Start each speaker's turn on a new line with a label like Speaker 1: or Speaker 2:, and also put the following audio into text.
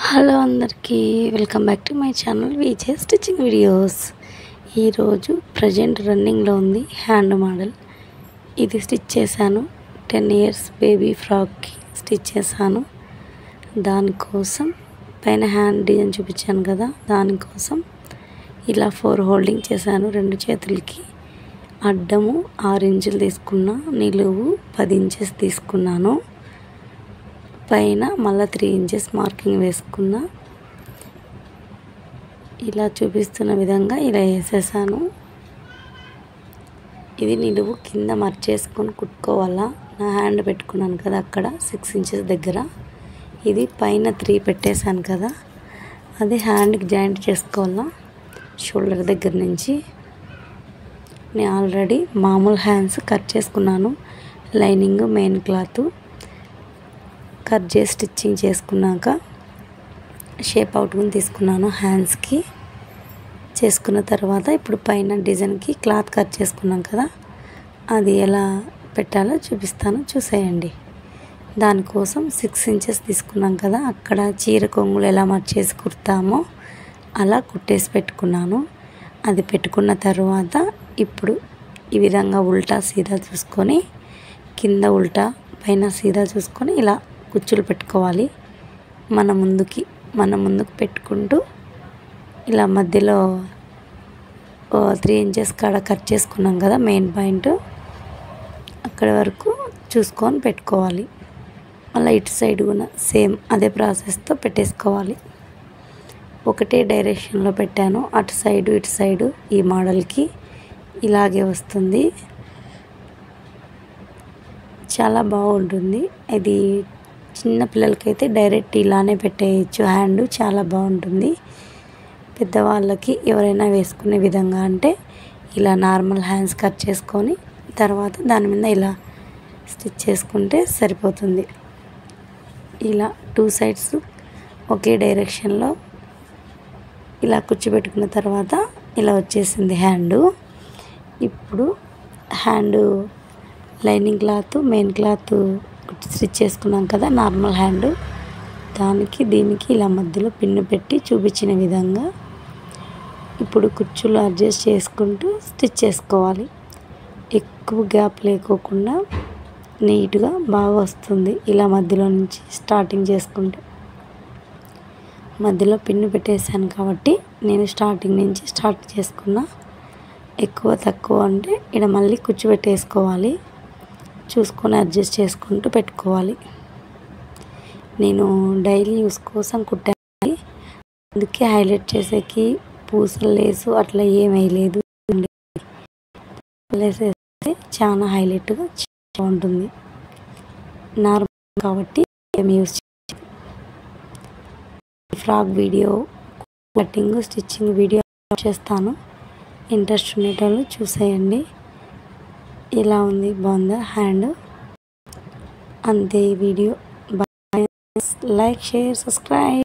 Speaker 1: Hello అందరికీ welcome back to my channel VJ stitching videos. ఈరోజు present రన్నింగ్లో ఉంది హ్యాండ్ మోడల్. ఇది స్టిచ్ చేశాను. 10 years బేబీ ఫ్రాక్కి స్టిచ్ చేశాను. దానికోసం పైన హ్యాండ్ డిజైన్ చూపించాను కదా, దానికోసం ఇలా 4 హోల్డింగ్ చేశాను. 2 చేతులకి అడ్డము 6 ఇంచులు తీసుకున్నా, నిలువు 10 ఇంచెస్ తీసుకున్నాను. పైన మళ్ళీ 3 ఇంచెస్ మార్కింగ్ వేసుకున్నా. ఇలా చూపిస్తున్న విధంగా ఇలా వేసేసాను. ఇది నిలువు కింద మర్చేసుకొని కుట్టుకోవాలా. నా హ్యాండ్ పెట్టుకున్నాను కదా అక్కడ 6 ఇంచెస్ దగ్గర, ఇది పైన 3 పెట్టేశాను కదా, అది హ్యాండ్కి జాయింట్ చేసుకోవాలా. షోల్డర్ దగ్గర నుంచి నేను ఆల్రెడీ మామూలు హ్యాండ్స్ కట్ చేసుకున్నాను. లైనింగ్ మెయిన్ క్లాత్ కట్ చేసి స్టిచ్చింగ్ చేసుకున్నాక షేప్ అవుట్ని తీసుకున్నాను హ్యాండ్స్కి. చేసుకున్న తర్వాత ఇప్పుడు పైన డిజైన్కి క్లాత్ కట్ చేసుకున్నాం కదా, అది ఎలా పెట్టాలో చూపిస్తాను, చూసేయండి. దానికోసం 6 ఇంచెస్ తీసుకున్నాం కదా, అక్కడ చీర కొంగులు ఎలా మర్చేసి కుడతామో అలా కుట్టేసి పెట్టుకున్నాను. అది పెట్టుకున్న తర్వాత ఇప్పుడు ఈ విధంగా ఉల్టా సీదా చూసుకొని, కింద ఉల్టా పైన సీదా చూసుకొని ఇలా కుచ్చులు పెట్టుకోవాలి. మన ముందుకు పెట్టుకుంటూ ఇలా మధ్యలో 3 ఇంచెస్ కాడ కట్ చేసుకున్నాం కదా మెయిన్ పాయింట్, అక్కడ వరకు చూసుకొని పెట్టుకోవాలి. మళ్ళీ ఇటు సైడ్ కూడా సేమ్ అదే ప్రాసెస్తో పెట్టేసుకోవాలి. ఒకటే డైరెక్షన్లో పెట్టాను, అటు సైడు ఇటు సైడు. ఈ మోడల్కి ఇలాగే వస్తుంది, చాలా బాగుంటుంది. ఇది చిన్న పిల్లలకైతే డైరెక్ట్ ఇలానే పెట్టేయచ్చు హ్యాండ్, చాలా బాగుంటుంది. పెద్దవాళ్ళకి ఎవరైనా వేసుకునే విధంగా అంటే ఇలా నార్మల్ హ్యాండ్స్ కట్ చేసుకొని తర్వాత దాని మీద ఇలా స్టిచ్ చేసుకుంటే సరిపోతుంది. ఇలా 2 సైడ్స్ ఒకే డైరెక్షన్లో ఇలా కూర్చోబెట్టుకున్న తర్వాత ఇలా వచ్చేసింది హ్యాండ్. ఇప్పుడు hand lining cloth main cloth stitch చేసుకున్నాం కదా నార్మల్ హ్యాండ్, దానికి దీనికి ఇలా మధ్యలో పిన్ను పెట్టి చూపించిన విధంగా ఇప్పుడు కుచ్చులు అడ్జస్ట్ చేసుకుంటూ స్టిచ్ చేసుకోవాలి. ఎక్కువ గ్యాప్ లేకోకుండా నీట్గా బాగా వస్తుంది. ఇలా మధ్యలో నుంచి స్టార్టింగ్ చేసుకుంటే, మధ్యలో పిన్ను పెట్టేశాను కాబట్టి నేను స్టార్టింగ్ నుంచి స్టార్ట్ చేసుకున్నా. ఎక్కువ తక్కువ అంటే ఇక్కడ మళ్ళీ కుచ్చు పెట్టేసుకోవాలి, చూసుకొని అడ్జస్ట్ చేసుకుంటూ పెట్టుకోవాలి. నేను డైలీ యూస్ కోసం కుట్టాను, అందుకే హైలైట్ చేసేకి పూసలు లేసు అట్లా ఏం వేయలేదు. లేస్ వేస్తే చాలా హైలైట్గా ఉంటుంది. నార్మల్ కాబట్టి ఏం use frock video cutting stitching video చేస్తాను, ఇంట్రెస్ట్ ఉండేటోళ్ళు చూసేయండి. ఇలా ఉంది, బాగుందా హ్యాండ్? అంతే ఈ video. Bye, like, share, subscribe.